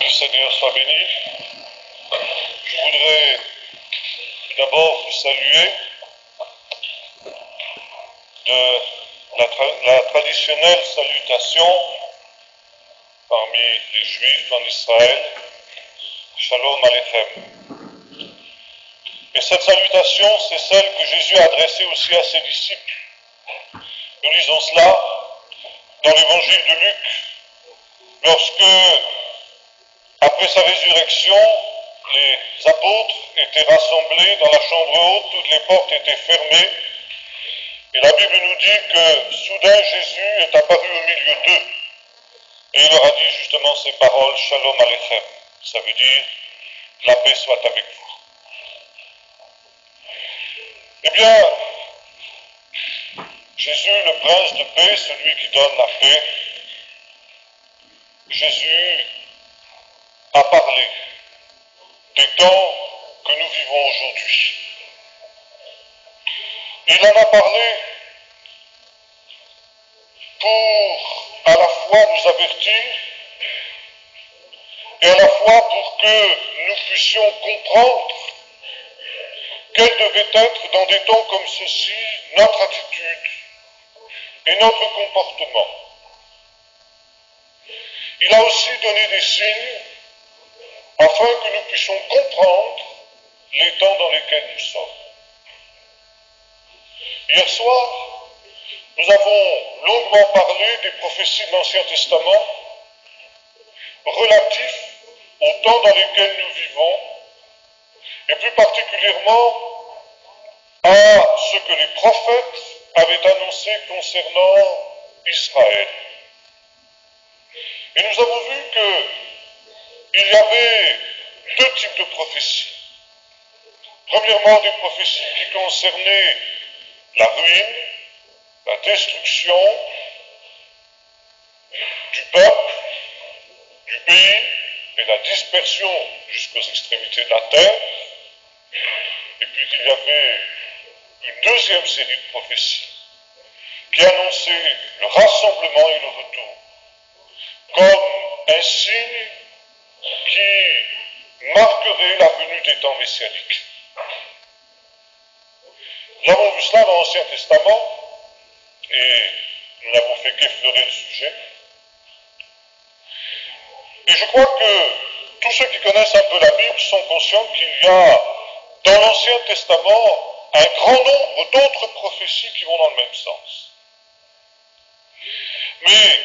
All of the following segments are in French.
Le Seigneur soit béni. Je voudrais tout d'abord vous saluer de la traditionnelle salutation parmi les Juifs en Israël, Shalom Aleichem. Et cette salutation, c'est celle que Jésus a adressée aussi à ses disciples. Nous lisons cela dans l'évangile de Luc, lorsque, après sa résurrection, les apôtres étaient rassemblés dans la chambre haute, toutes les portes étaient fermées, et la Bible nous dit que soudain Jésus est apparu au milieu d'eux, et il leur a dit justement ces paroles, Shalom Aleichem, ça veut dire, la paix soit avec vous. Eh bien, Jésus, le prince de paix, celui qui donne la paix, Jésus a parlé des temps que nous vivons aujourd'hui. Il en a parlé pour à la fois nous avertir et à la fois pour que nous puissions comprendre quelle devait être dans des temps comme ceci notre attitude et notre comportement. Il a aussi donné des signes afin que nous puissions comprendre les temps dans lesquels nous sommes. Hier soir, nous avons longuement parlé des prophéties de l'Ancien Testament relatifs aux temps dans lesquels nous vivons et plus particulièrement à ce que les prophètes avaient annoncé concernant Israël. Et nous avons vu qu'il y avait deux types de prophéties. Premièrement, des prophéties qui concernaient la ruine, la destruction du peuple, du pays et la dispersion jusqu'aux extrémités de la terre. Et puis qu'il y avait une deuxième série de prophéties qui annonçait le rassemblement et le retour comme un signe qui marquerait la venue des temps messianiques. Nous avons vu cela dans l'Ancien Testament et nous n'avons fait qu'effleurer le sujet. Et je crois que tous ceux qui connaissent un peu la Bible sont conscients qu'il y a dans l'Ancien Testament un grand nombre d'autres prophéties qui vont dans le même sens. Mais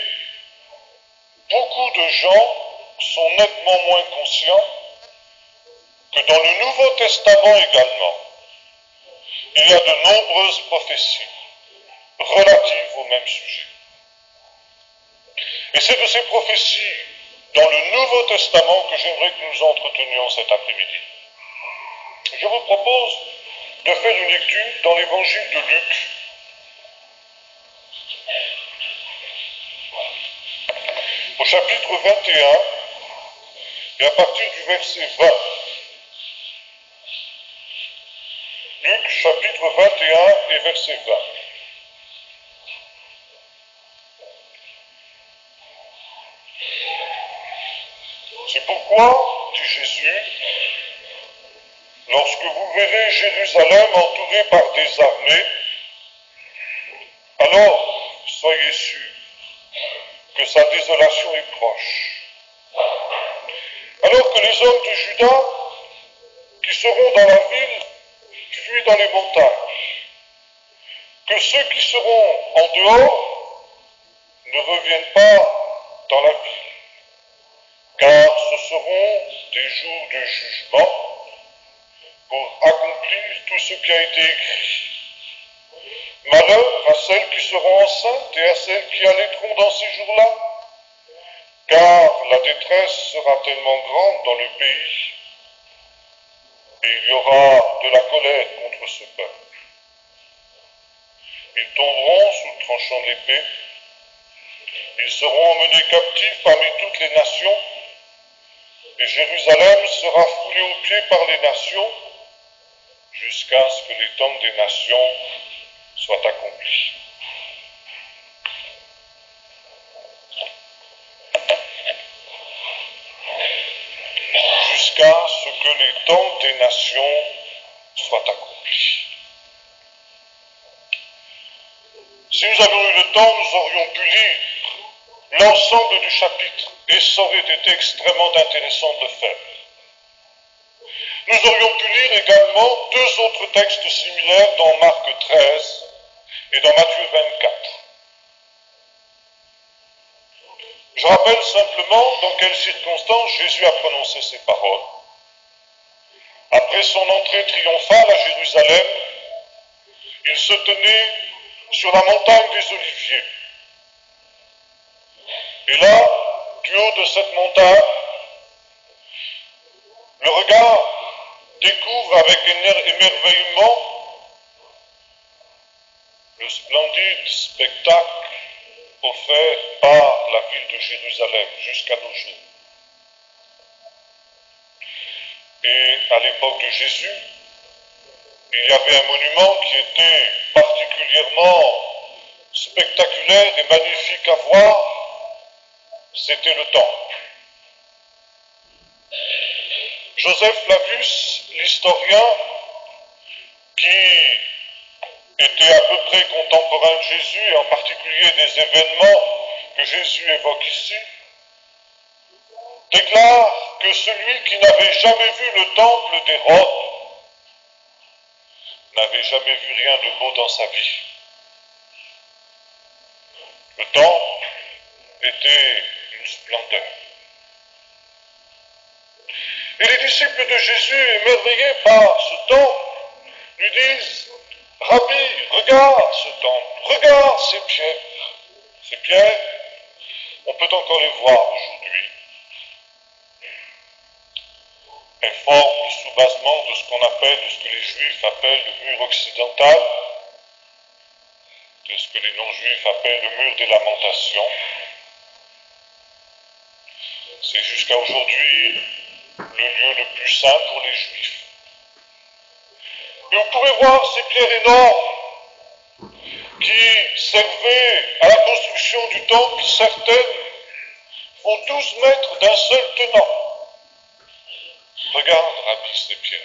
beaucoup de gens sont nettement moins conscients que dans le Nouveau Testament également, il y a de nombreuses prophéties relatives au même sujet. Et c'est de ces prophéties dans le Nouveau Testament que j'aimerais que nous entretenions cet après-midi. Je vous propose de faire une lecture dans l'évangile de Luc, au chapitre 21, et à partir du verset 20. Luc, chapitre 21 et verset 20. C'est pourquoi, dit Jésus, lorsque vous verrez Jérusalem entourée par des armées, alors soyez sûrs que sa désolation est proche. Alors que les hommes de Juda, qui seront dans la ville, fuient dans les montagnes, que ceux qui seront en dehors ne reviennent pas dans la ville, car ce seront des jours de jugement pour accomplir tout ce qui a été écrit. Malheur à celles qui seront enceintes et à celles qui allaiteront dans ces jours-là, car la détresse sera tellement grande dans le pays, et il y aura de la colère contre ce peuple. Ils tomberont sous le tranchant de l'épée, ils seront emmenés captifs parmi toutes les nations, et Jérusalem sera foulée aux pieds par les nations, jusqu'à ce que les temps des nations soient accomplis. jusqu'à ce que les temps des nations soient accomplis. Si nous avions eu le temps, nous aurions pu lire l'ensemble du chapitre, et ça aurait été extrêmement intéressant de le faire. Nous aurions pu lire également deux autres textes similaires dans Marc 13 et dans Matthieu 24. Je rappelle simplement dans quelles circonstances Jésus a prononcé ces paroles. Après son entrée triomphale à Jérusalem, il se tenait sur la montagne des Oliviers. Et là, du haut de cette montagne, le regard découvre avec émerveillement le splendide spectacle offert par la ville de Jérusalem jusqu'à nos jours. Et à l'époque de Jésus, il y avait un monument qui était particulièrement spectaculaire et magnifique à voir, c'était le temple. Joseph Flavius, l'historien, qui était à peu près contemporain de Jésus, et en particulier des événements que Jésus évoque ici, déclare que celui qui n'avait jamais vu le temple d'Hérode n'avait jamais vu rien de beau dans sa vie. Le temple était une splendeur. Et les disciples de Jésus, émerveillés par ce temple, lui disent « Rabbi, regarde ce temple, regarde ces pierres. » Ces pierres, on peut encore les voir aujourd'hui. Elles forment le soubassement de ce qu'on appelle, de ce que les Juifs appellent le mur occidental, de ce que les non-Juifs appellent le mur des lamentations. C'est jusqu'à aujourd'hui le lieu le plus saint pour les Juifs. Et vous pouvez voir ces pierres énormes qui servaient à la construction du temple. Certaines font 12 mètres d'un seul tenant. Regarde, Rabbi, ces pierres.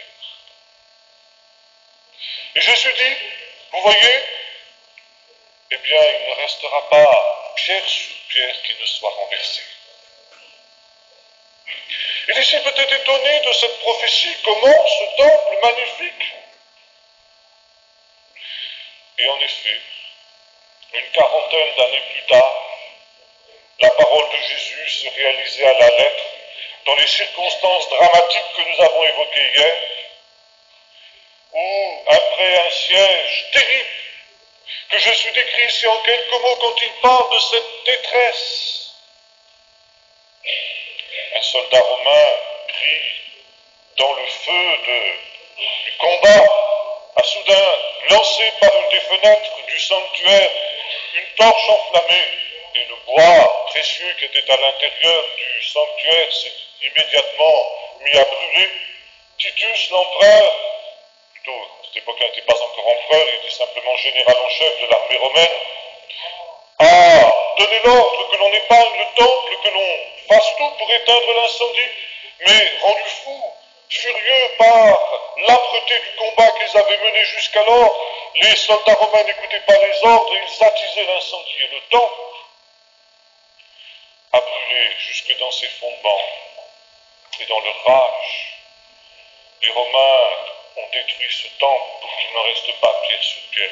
Et Jésus dit, vous voyez, eh bien, il ne restera pas pierre sur pierre qui ne soit renversée. Et les disciples étaient étonnés de cette prophétie. Comment ce temple magnifique? Et en effet, une quarantaine d'années plus tard, la parole de Jésus se réalisait à la lettre dans les circonstances dramatiques que nous avons évoquées hier, où, après un siège terrible, que Jésus décrit ici en quelques mots quand il parle de cette détresse, un soldat romain pris dans le feu du combat a soudain lancé par une des fenêtres du sanctuaire une torche enflammée, et le bois précieux qui était à l'intérieur du sanctuaire s'est immédiatement mis à brûler. Titus, l'empereur, plutôt à cette époque-là, il n'était pas encore empereur, il était simplement général en chef de l'armée romaine, a donné l'ordre que l'on épargne le temple, que l'on fasse tout pour éteindre l'incendie, mais rendu fou, furieux par l'âpreté du combat qu'ils avaient mené jusqu'alors, les soldats romains n'écoutaient pas les ordres et ils attisaient l'incendie. Et le temple a brûlé jusque dans ses fondements. Et dans leur rage, les Romains ont détruit ce temple pour qu'il n'en reste pas pierre sur pierre.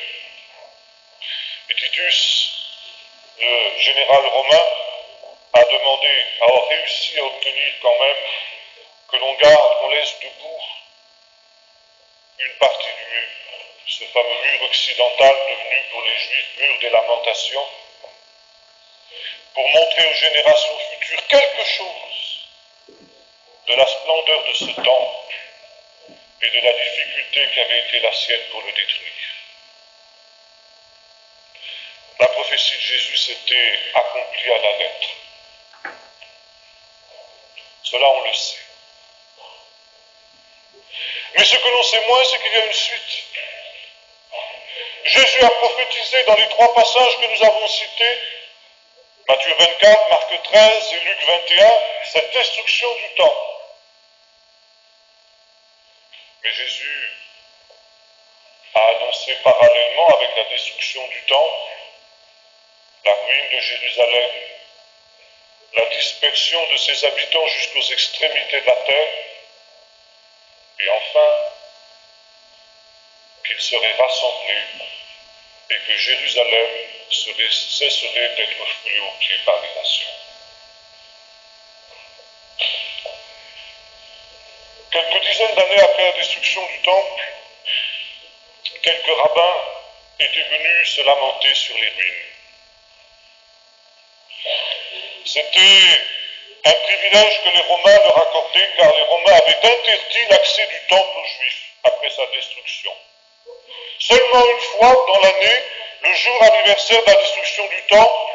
Et Titus, le général romain, a demandé, a réussi à obtenir quand même que l'on garde, qu'on laisse debout une partie du mur, ce fameux mur occidental devenu pour les Juifs mur des lamentations, pour montrer aux générations futures quelque chose de la splendeur de ce temple et de la difficulté qui avait été la sienne pour le détruire. La prophétie de Jésus s'était accomplie à la lettre. Cela, on le sait. Mais ce que l'on sait moins, c'est qu'il y a une suite. Jésus a prophétisé dans les trois passages que nous avons cités, Matthieu 24, Marc 13 et Luc 21, cette destruction du temple. Mais Jésus a annoncé parallèlement avec la destruction du temple, la ruine de Jérusalem, la dispersion de ses habitants jusqu'aux extrémités de la terre, et enfin qu'ils seraient rassemblés et que Jérusalem cesserait d'être foulée aux pieds par les nations. Quelques dizaines d'années après la destruction du temple, quelques rabbins étaient venus se lamenter sur les ruines. C'était un privilège que les Romains leur accordaient, car les Romains avaient interdit l'accès du temple aux Juifs après sa destruction. Seulement une fois dans l'année, le jour anniversaire de la destruction du temple,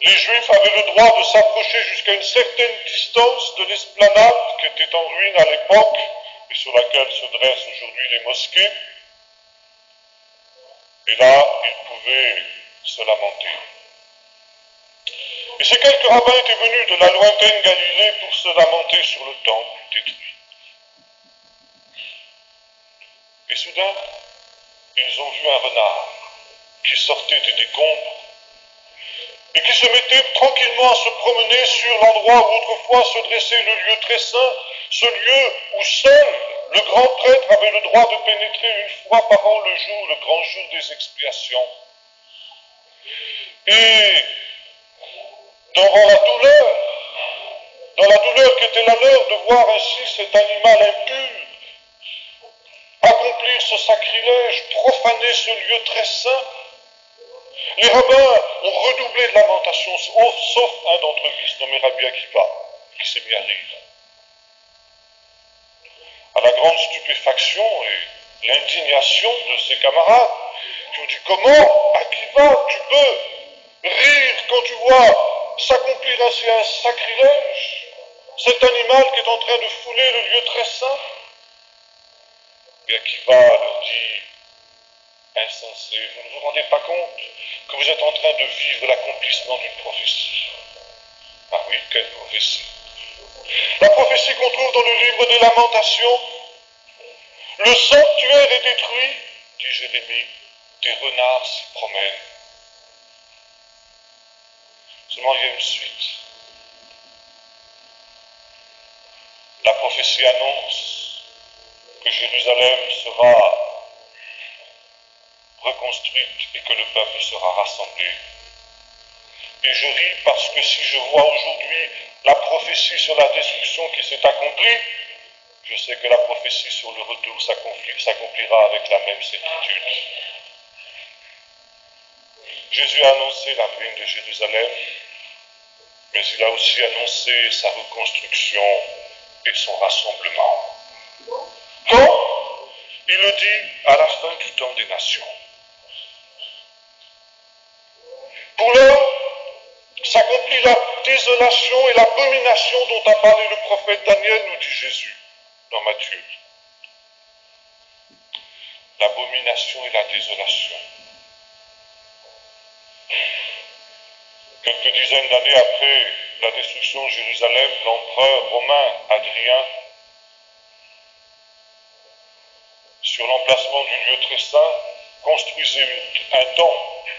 les Juifs avaient le droit de s'approcher jusqu'à une certaine distance de l'esplanade qui était en ruine à l'époque et sur laquelle se dressent aujourd'hui les mosquées. Et là, ils pouvaient se lamenter. Et ces quelques rabbins étaient venus de la lointaine Galilée pour se lamenter sur le temple détruit. Et soudain, ils ont vu un renard qui sortait des décombres et qui se mettait tranquillement à se promener sur l'endroit où autrefois se dressait le lieu très saint, ce lieu où seul le grand prêtre avait le droit de pénétrer une fois par an le grand jour des expiations. Et dans la douleur qui était la leur de voir ainsi cet animal impur accomplir ce sacrilège, profaner ce lieu très saint, les rabbins ont redoublé de lamentation, sauf un d'entre eux qui se nommait Rabbi Akiva, qui s'est mis à rire. À la grande stupéfaction et l'indignation de ses camarades, qui ont dit « Comment, Akiva, tu peux rire quand tu vois s'accomplir ainsi un sacrilège, cet animal qui est en train de fouler le lieu très saint ?» Et Akiva leur dit « Insensé, vous ne vous rendez pas compte que vous êtes en train de vivre l'accomplissement d'une prophétie. » Ah oui, quelle prophétie? La prophétie qu'on trouve dans le livre des Lamentations. Le sanctuaire est détruit, dit Jérémie, des renards s'y promènent. Seulement il y a une suite. La prophétie annonce que Jérusalem sera reconstruite et que le peuple sera rassemblé. Et je ris parce que si je vois aujourd'hui la prophétie sur la destruction qui s'est accomplie, je sais que la prophétie sur le retour s'accomplira avec la même certitude. Jésus a annoncé la ruine de Jérusalem, mais il a aussi annoncé sa reconstruction et son rassemblement. Quand? Il le dit à la fin du temps des nations. Pour l'heure, s'accomplit la désolation et l'abomination dont a parlé le prophète Daniel, nous dit Jésus dans Matthieu. L'abomination et la désolation. Quelques dizaines d'années après la destruction de Jérusalem, l'empereur romain Hadrien, sur l'emplacement du lieu très saint, construisait un temple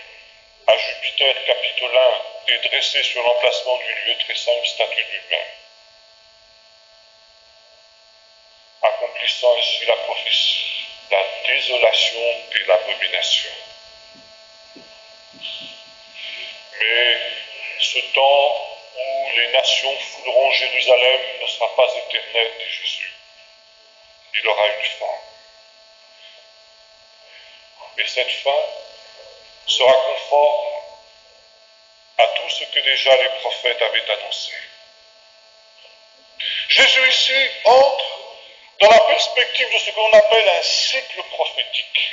à Jupiter Capitolin et dressait sur l'emplacement du lieu très saint une statue de lui-même, accomplissant ainsi la prophétie, la désolation et l'abomination. Mais ce temps où les nations fouleront Jérusalem ne sera pas éternel, dit Jésus. Il aura une fin. Et cette fin sera conforme à tout ce que déjà les prophètes avaient annoncé. Jésus ici entre dans la perspective de ce qu'on appelle un cycle prophétique.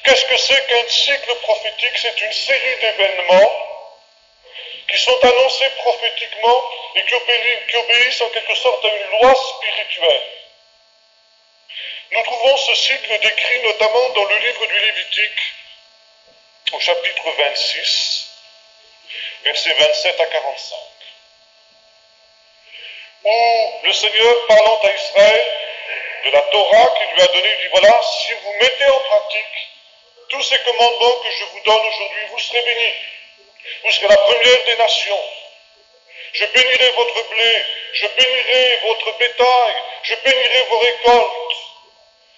Qu'est-ce que c'est qu'un cycle prophétique? C'est une série d'événements qui sont annoncés prophétiquement et qui obéissent en quelque sorte à une loi spirituelle. Nous trouvons ce cycle décrit notamment dans le livre du Lévitique, au chapitre 26, versets 27 à 45, où le Seigneur, parlant à Israël, de la Torah qu'il lui a donné, il dit voilà, si vous mettez en pratique tous ces commandements que je vous donne aujourd'hui, vous serez bénis. Vous serez la première des nations. Je bénirai votre blé, je bénirai votre bétail, je bénirai vos récoltes.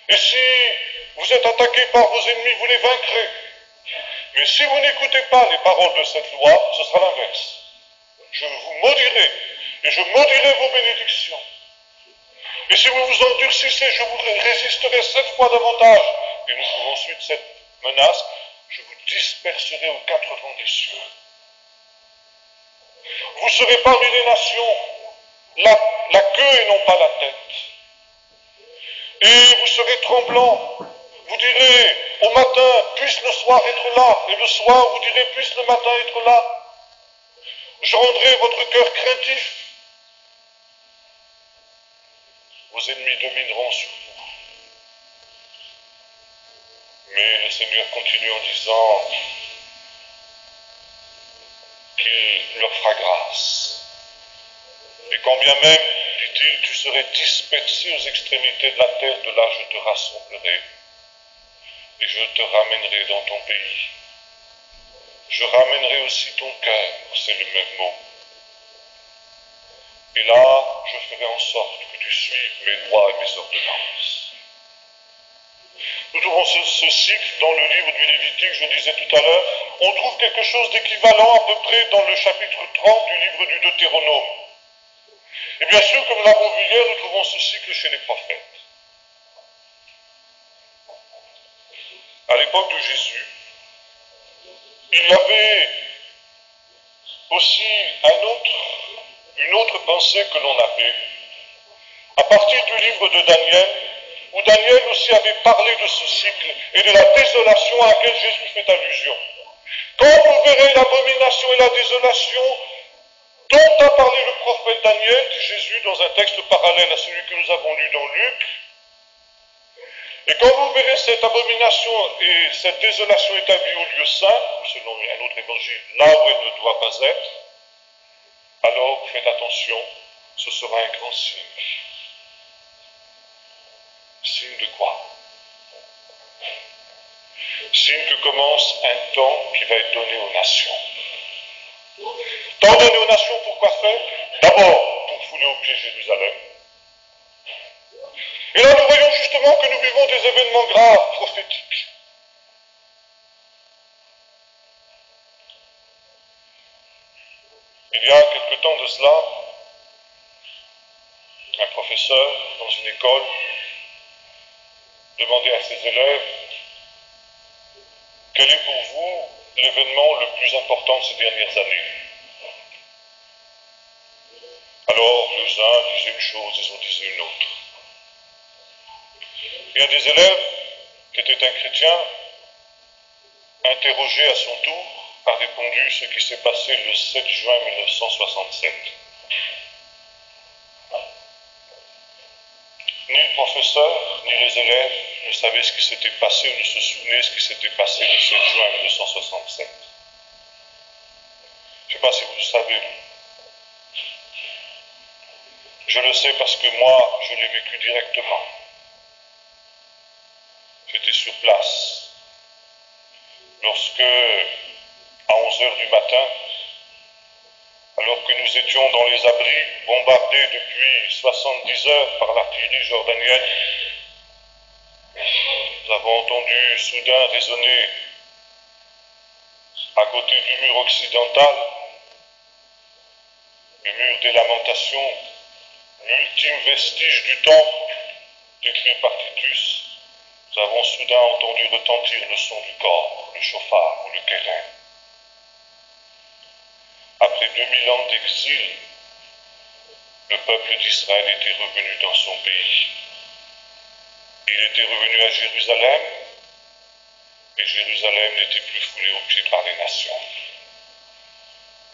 Et si vous êtes attaqués par vos ennemis, vous les vaincrez. Mais si vous n'écoutez pas les paroles de cette loi, ce sera l'inverse. Je vous maudirai, et je maudirai vos bénédictions. Et si vous vous endurcissez, je vous résisterai 7 fois davantage. Et nous trouvons ensuite cette menace, je vous disperserai aux 4 vents des cieux. Vous serez parmi les nations la queue et non pas la tête. Et vous serez tremblants. Vous direz au matin, puisse le soir être là. Et le soir, vous direz, puisse le matin être là. Je rendrai votre cœur craintif. Vos ennemis domineront sur vous. Mais le Seigneur continue en disant qu'il leur fera grâce. Et quand bien même, dit-il, tu serais dispersé aux extrémités de la terre, de là je te rassemblerai. Et je te ramènerai dans ton pays. Je ramènerai aussi ton cœur, c'est le même mot. Et là, je ferai en sorte que tu suives mes lois et mes ordonnances. Nous trouvons ce cycle dans le livre du Lévitique, je disais tout à l'heure, on trouve quelque chose d'équivalent à peu près dans le chapitre 30 du livre du Deutéronome. Et bien sûr, comme nous l'avons vu hier, nous trouvons ce cycle chez les prophètes. À l'époque de Jésus, il y avait aussi une autre pensée que l'on avait, à partir du livre de Daniel, où Daniel aussi avait parlé de ce cycle et de la désolation à laquelle Jésus fait allusion. Quand vous verrez l'abomination et la désolation dont a parlé le prophète Daniel, dit Jésus dans un texte parallèle à celui que nous avons lu dans Luc, et quand vous verrez cette abomination et cette désolation établie au lieu saint, selon un autre évangile, là où elle ne doit pas être, alors faites attention, ce sera un grand signe. Signe de quoi? Signe que commence un temps qui va être donné aux nations. Temps donné aux nations, pourquoi faire? D'abord, pour fouler aux pieds Jérusalem. Et là, nous voyons justement que nous vivons des événements graves, prophétiques. Il y a quelque temps de cela, un professeur dans une école demandait à ses élèves quel est pour vous l'événement le plus important de ces dernières années. Alors, les uns disaient une chose, les autres disaient une autre. Et un des élèves, qui était un chrétien, interrogé à son tour, a répondu ce qui s'est passé le 7 juin 1967. Ni le professeur, ni les élèves ne savaient ce qui s'était passé ou ne se souvenaient ce qui s'était passé le 7 juin 1967. Je ne sais pas si vous le savez. Je le sais parce que moi, je l'ai vécu directement. J'étais sur place. Lorsque, à 11h du matin, alors que nous étions dans les abris, bombardés depuis 70 heures par l'artillerie jordanienne, nous avons entendu soudain résonner à côté du mur occidental, le mur des lamentations, l'ultime vestige du temple décrit par Titus. Nous avons soudain entendu retentir le son du corps, le chauffard ou le kérin. Après 2000 ans d'exil, le peuple d'Israël était revenu dans son pays. Il était revenu à Jérusalem, et Jérusalem n'était plus foulée aux pieds par les nations.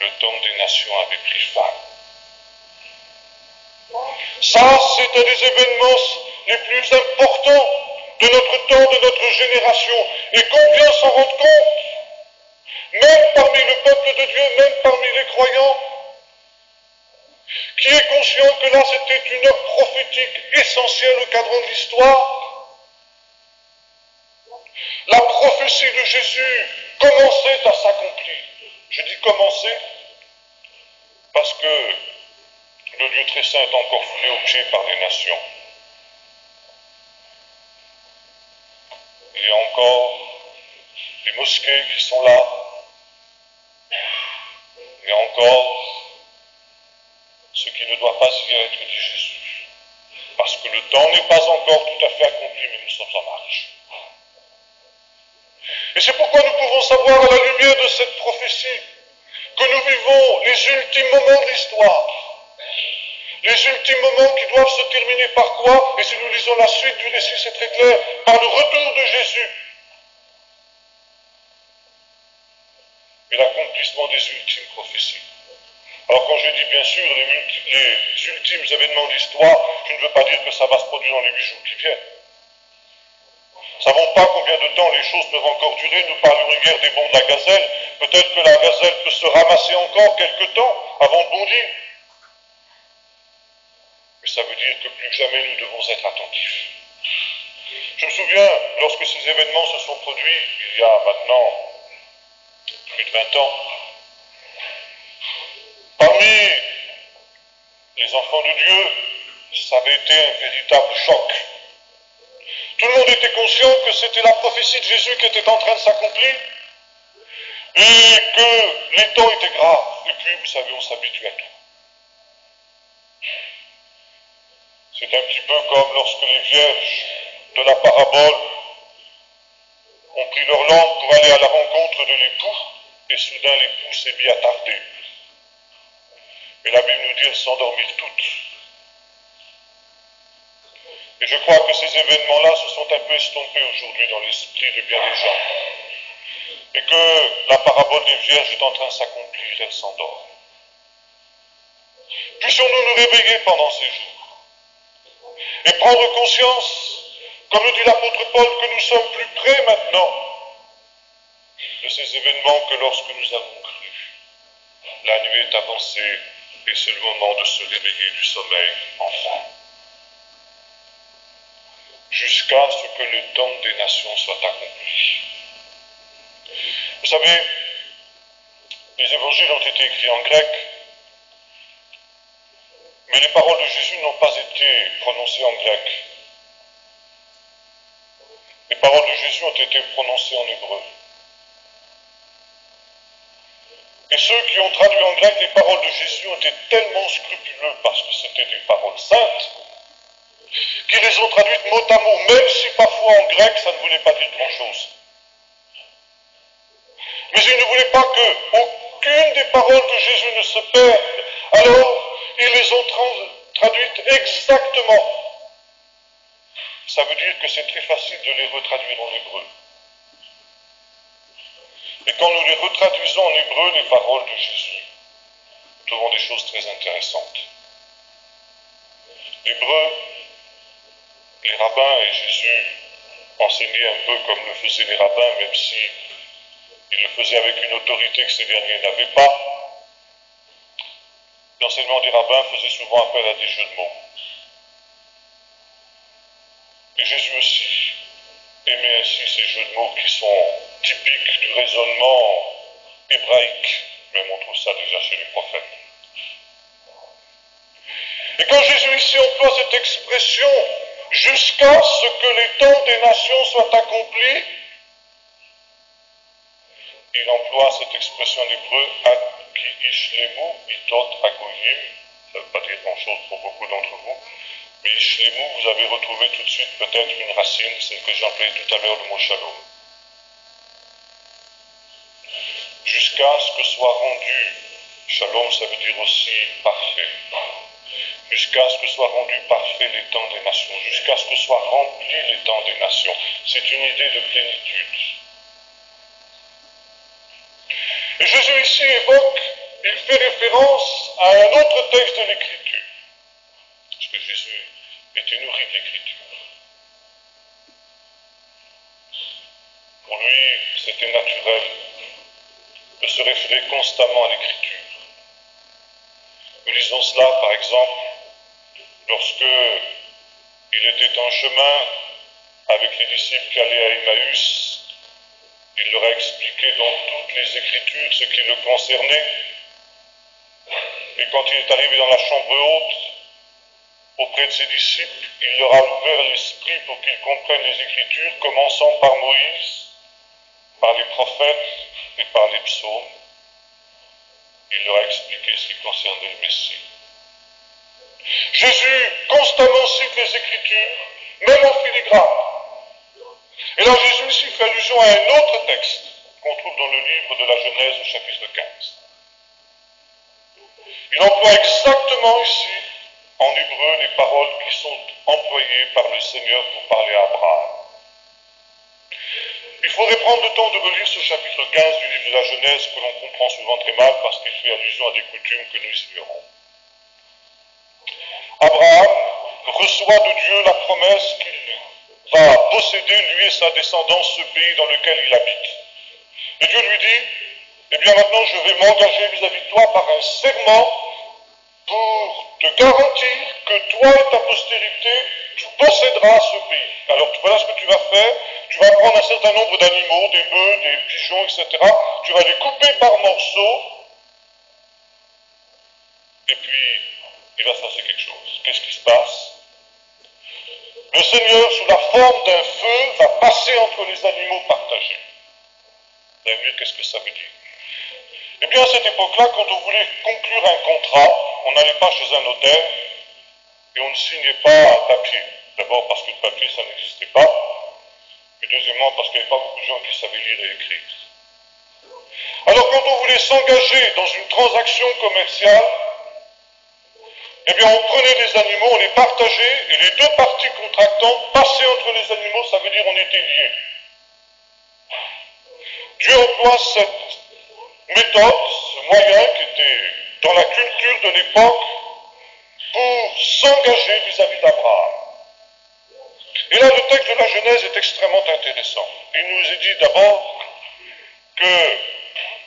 Le temps des nations avait pris fin. Ça, c'est un des événements les plus importants de notre temps, de notre génération. Et combien s'en rendent compte? Même parmi le peuple de Dieu, même parmi les croyants, qui est conscient que là c'était une heure prophétique essentielle au cadran de l'histoire. La prophétie de Jésus commençait à s'accomplir. Je dis commencer parce que le lieu très saint est encore foulé aux pieds par les nations. Il y a encore des mosquées qui sont là. Il y a encore ce qui ne doit pas y être, dit Jésus. Parce que le temps n'est pas encore tout à fait accompli, mais nous sommes en marche. Et c'est pourquoi nous pouvons savoir à la lumière de cette prophétie que nous vivons les ultimes moments de l'histoire. Les ultimes moments qui doivent se terminer par quoi? Et si nous lisons la suite du récit, c'est très clair, par le retour de Jésus. Et l'accomplissement des ultimes prophéties. Alors quand je dis bien sûr les ultimes événements de l'histoire, je ne veux pas dire que ça va se produire dans les 8 jours qui viennent. Nous ne savons pas combien de temps les choses peuvent encore durer. Nous parlions hier des bonds de la gazelle. Peut-être que la gazelle peut se ramasser encore quelque temps avant de bondir. Mais ça veut dire que plus que jamais nous devons être attentifs. Je me souviens, lorsque ces événements se sont produits, il y a maintenant plus de 20 ans, parmi les enfants de Dieu, ça avait été un véritable choc. Tout le monde était conscient que c'était la prophétie de Jésus qui était en train de s'accomplir et que les temps étaient graves. Et puis, vous savez, on s'habitue à tout. C'est un petit peu comme lorsque les vierges de la parabole ont pris leur lampe pour aller à la rencontre de l'époux, et soudain l'époux s'est mis à tarder. Et la Bible nous dit elles s'endormirent toutes. Et je crois que ces événements-là se sont un peu estompés aujourd'hui dans l'esprit de bien des gens. Et que la parabole des vierges est en train de s'accomplir, elles s'endorment. Puissions-nous nous réveiller pendant ces jours et prendre conscience, comme le dit l'apôtre Paul, que nous sommes plus près maintenant de ces événements que lorsque nous avons cru. La nuit est avancée et c'est le moment de se réveiller du sommeil enfin. Jusqu'à ce que le temps des nations soit accompli. Vous savez, les évangiles ont été écrits en grec, mais les paroles de Jésus n'ont pas été prononcées en grec. Les paroles de Jésus ont été prononcées en hébreu. Et ceux qui ont traduit en grec les paroles de Jésus ont été tellement scrupuleux parce que c'était des paroles saintes, qu'ils les ont traduites mot à mot, même si parfois en grec ça ne voulait pas dire grand-chose. Mais ils ne voulaient pas qu'aucune des paroles de Jésus ne se perde. Alors, ils les ont traduites exactement. Ça veut dire que c'est très facile de les retraduire en hébreu. Et quand nous les retraduisons en hébreu, les paroles de Jésus, nous trouvons des choses très intéressantes. L'hébreu, les rabbins et Jésus enseignaient un peu comme le faisaient les rabbins, même si ils le faisaient avec une autorité que ces derniers n'avaient pas. L'enseignement des rabbins faisait souvent appel à des jeux de mots. Et Jésus aussi aimait ainsi ces jeux de mots qui sont typiques du raisonnement hébraïque. Même on trouve ça déjà chez les prophètes. Et quand Jésus ici emploie cette expression « jusqu'à ce que les temps des nations soient accomplis », il emploie cette expression en hébreu « ad ki ishlemu itot agoyim », ça ne veut pas dire grand-chose pour beaucoup d'entre vous, mais ishlemu, vous avez retrouvé tout de suite peut-être une racine, celle que j'ai employée tout à l'heure, le mot shalom. Jusqu'à ce que soit rendu, shalom ça veut dire aussi parfait, jusqu'à ce que soit rendu parfait les temps des nations, jusqu'à ce que soit rempli les temps des nations. C'est une idée de plénitude. Et Jésus ici évoque, il fait référence à un autre texte de l'Écriture, parce que Jésus était nourri de l'Écriture. Pour lui, c'était naturel de se référer constamment à l'Écriture. Nous lisons cela, par exemple, lorsque il était en chemin avec les disciples qui allaient à Emmaüs. Il leur a expliqué dans toutes les Écritures ce qui le concernait. Et quand il est arrivé dans la chambre haute, auprès de ses disciples, il leur a ouvert l'esprit pour qu'ils comprennent les Écritures, commençant par Moïse, par les prophètes et par les psaumes. Il leur a expliqué ce qui concernait le Messie. Jésus constamment cite les Écritures, même en filigrane. Et là, Jésus ici fait allusion à un autre texte qu'on trouve dans le livre de la Genèse au chapitre 15. Il emploie exactement ici, en hébreu, les paroles qui sont employées par le Seigneur pour parler à Abraham. Il faudrait prendre le temps de relire ce chapitre 15 du livre de la Genèse que l'on comprend souvent très mal parce qu'il fait allusion à des coutumes que nous ignorons. Abraham reçoit de Dieu la promesse qu'il va posséder, lui et sa descendance, ce pays dans lequel il habite. Et Dieu lui dit, eh bien maintenant je vais m'engager vis-à-vis de toi par un serment pour te garantir que toi et ta postérité, tu posséderas ce pays. Alors voilà ce que tu vas faire, tu vas prendre un certain nombre d'animaux, des bœufs, des pigeons, etc. Tu vas les couper par morceaux, et puis il va se passer quelque chose. Qu'est-ce qui se passe? Le Seigneur, sous la forme d'un feu, va passer entre les animaux partagés. Vous allez me dire, qu'est-ce que ça veut dire? Eh bien, à cette époque-là, quand on voulait conclure un contrat, on n'allait pas chez un notaire et on ne signait pas un papier. D'abord parce que le papier, ça n'existait pas. Et deuxièmement, parce qu'il n'y avait pas beaucoup de gens qui savaient lire et écrire. Alors, quand on voulait s'engager dans une transaction commerciale, eh bien, on prenait les animaux, on les partageait, et les deux parties contractantes passaient entre les animaux, ça veut dire on était liés. Dieu emploie cette méthode, ce moyen qui était dans la culture de l'époque pour s'engager vis-à-vis d'Abraham. Et là, le texte de la Genèse est extrêmement intéressant. Il nous est dit d'abord que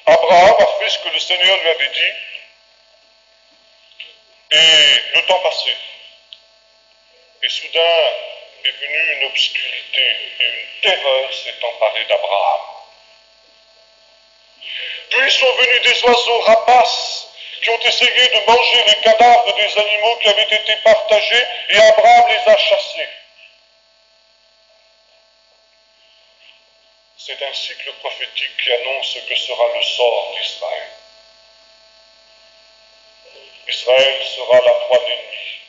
Abraham a fait ce que le Seigneur lui avait dit, et le temps passait. Et soudain est venue une obscurité et une terreur s'est emparée d'Abraham. Puis sont venus des oiseaux rapaces qui ont essayé de manger les cadavres des animaux qui avaient été partagés, et Abraham les a chassés. C'est un cycle prophétique qui annonce ce que sera le sort d'Israël. Israël sera la proie de l'ennemi.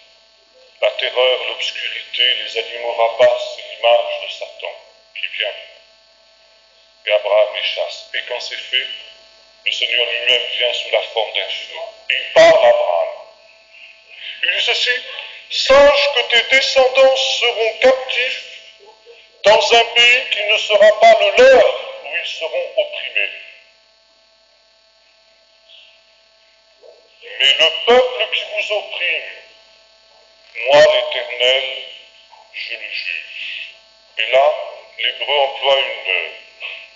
La terreur, l'obscurité, les animaux rapaces, c'est l'image de Satan qui vient. Et Abraham les chasse. Et quand c'est fait, le Seigneur lui-même vient sous la forme d'un feu. Il parle à Abraham. Il dit ceci, sache que tes descendants seront captifs dans un pays qui ne sera pas le leur, où ils seront opprimés. Mais le peuple qui vous opprime, moi l'Éternel, je le juge. Et là, l'hébreu emploie une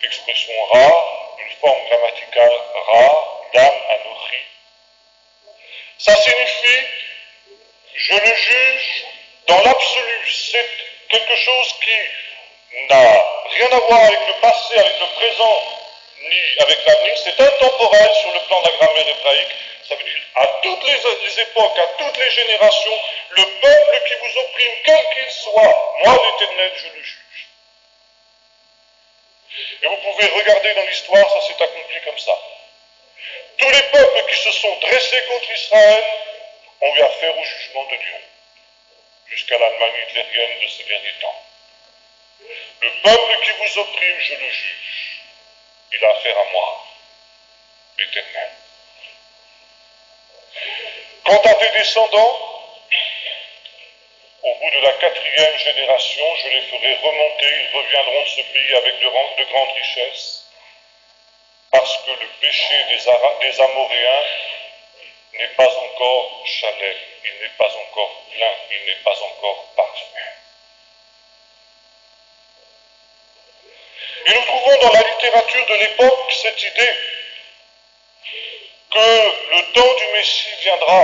expression rare, une forme grammaticale rare, dam anochi. Ça signifie, je le juge dans l'absolu. C'est quelque chose qui n'a rien à voir avec le passé, avec le présent, ni avec l'avenir. C'est intemporel sur le plan de la grammaire hébraïque. Ça veut dire à toutes les époques, à toutes les générations, le peuple qui vous opprime, quel qu'il soit, moi l'Éternel, je le juge. Et vous pouvez regarder dans l'histoire, ça s'est accompli comme ça. Tous les peuples qui se sont dressés contre Israël ont eu affaire au jugement de Dieu, jusqu'à l'Allemagne hitlérienne de ces derniers temps. Le peuple qui vous opprime, je le juge. Il a affaire à moi, l'Éternel. Quant à tes descendants, au bout de la 4e génération, je les ferai remonter, ils reviendront de ce pays avec de grandes richesses, parce que le péché des Amoréens n'est pas encore chalet, il n'est pas encore plein, il n'est pas encore parfait. Et nous trouvons dans la littérature de l'époque cette idée que le temps du Messie viendra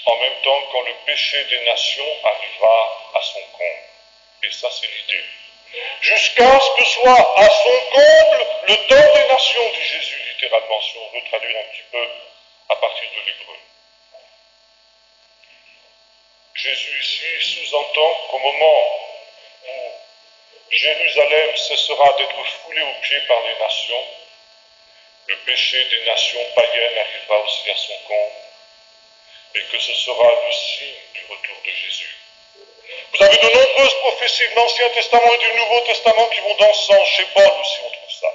en même temps quand le péché des nations arrivera à son comble. Et ça, c'est l'idée. Jusqu'à ce que soit à son comble le temps des nations, dit Jésus littéralement, si on veut traduire un petit peu à partir de l'hébreu. Jésus ici sous-entend qu'au moment où Jérusalem cessera d'être foulée aux pieds par les nations, le péché des nations païennes arrivera aussi à son comble, et que ce sera le signe du retour de Jésus. Vous avez de nombreuses prophéties de l'Ancien Testament et du Nouveau Testament qui vont dans ce sens. Chez Paul aussi on trouve ça.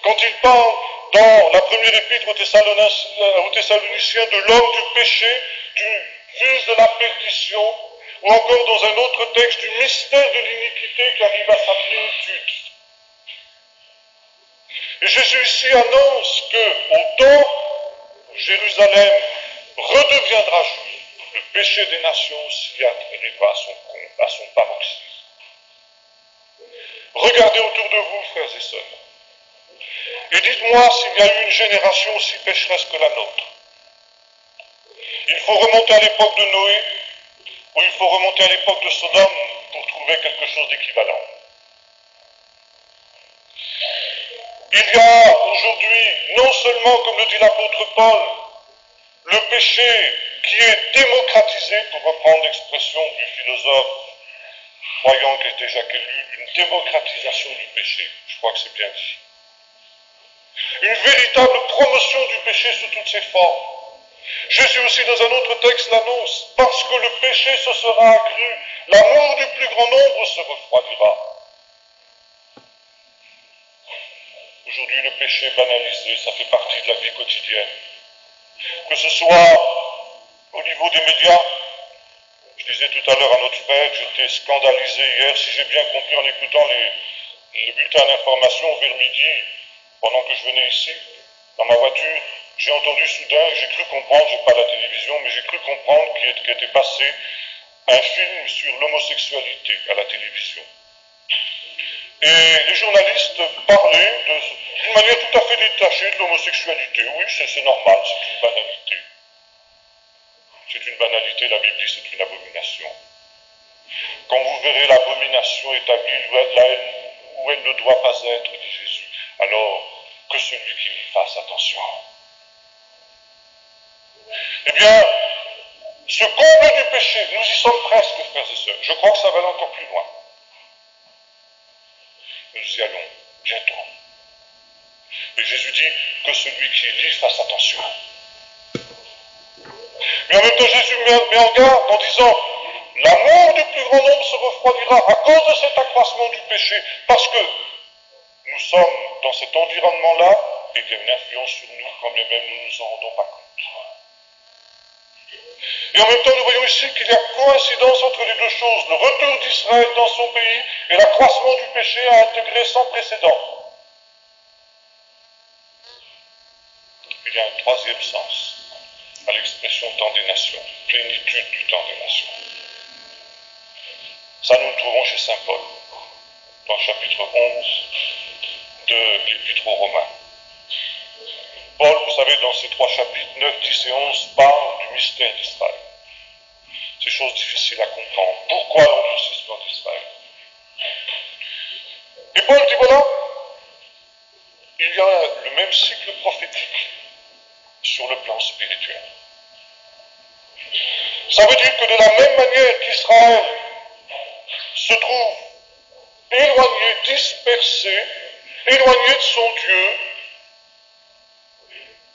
Quand il parle dans la première épître aux Thessaloniciens de l'homme du péché, du fils de la perdition, ou encore dans un autre texte du mystère de l'iniquité qui arrive à sa plénitude. Et Jésus ici annonce qu'au temps où Jérusalem redeviendra juive, le péché des nations aussi arrivera à son paroxysme. Regardez autour de vous, frères et sœurs, et dites-moi s'il y a eu une génération aussi pécheresse que la nôtre. Il faut remonter à l'époque de Noé, ou il faut remonter à l'époque de Sodome pour trouver quelque chose d'équivalent. Il y a aujourd'hui, non seulement, comme le dit l'apôtre Paul, le péché qui est démocratisé, pour reprendre l'expression du philosophe croyant qui était Jacques Ellul, une démocratisation du péché, je crois que c'est bien dit. Une véritable promotion du péché sous toutes ses formes. Jésus aussi dans un autre texte l'annonce, parce que le péché se sera accru, l'amour du plus grand nombre se refroidira. Aujourd'hui, le péché est banalisé, ça fait partie de la vie quotidienne. Que ce soit au niveau des médias, je disais tout à l'heure à notre frère, j'étais scandalisé hier, si j'ai bien compris en écoutant les bulletins d'information vers midi, pendant que je venais ici, dans ma voiture, j'ai entendu soudain, j'ai cru comprendre, je n'ai pas la télévision, mais j'ai cru comprendre qu'il était passé un film sur l'homosexualité à la télévision. Et les journalistes parlaient d'une manière tout à fait détachée de l'homosexualité. Oui, c'est normal, c'est une banalité. C'est une banalité, la Bible dit c'est une abomination. Quand vous verrez l'abomination établie où elle ne doit pas être, dit Jésus, alors que celui qui y fasse attention. Eh bien, ce comble du péché, nous y sommes presque, frères et sœurs. Je crois que ça va aller encore plus loin. Nous y allons bientôt. Et Jésus dit que celui qui lit fasse attention. Mais en même temps, Jésus met en garde en disant l'amour du plus grand nombre se refroidira à cause de cet accroissement du péché, parce que nous sommes dans cet environnement-là et qu'il y a une influence sur nous quand bien même nous ne nous en rendons pas compte. Et en même temps, nous voyons ici qu'il y a coïncidence entre les deux choses, le retour d'Israël dans son pays et l'accroissement du péché à un degré sans précédent. Il y a un troisième sens à l'expression temps des nations, plénitude du temps des nations. Ça, nous le trouvons chez saint Paul, dans le chapitre 11 de l'Épître aux Romains. Paul, vous savez, dans ces trois chapitres, 9, 10 et 11, parle du mystère d'Israël. Ces choses difficiles à comprendre. Pourquoi l'endurcissement d'Israël? Et Paul dit, voilà, il y a le même cycle prophétique sur le plan spirituel. Ça veut dire que de la même manière qu'Israël se trouve éloigné, dispersé, éloigné de son Dieu,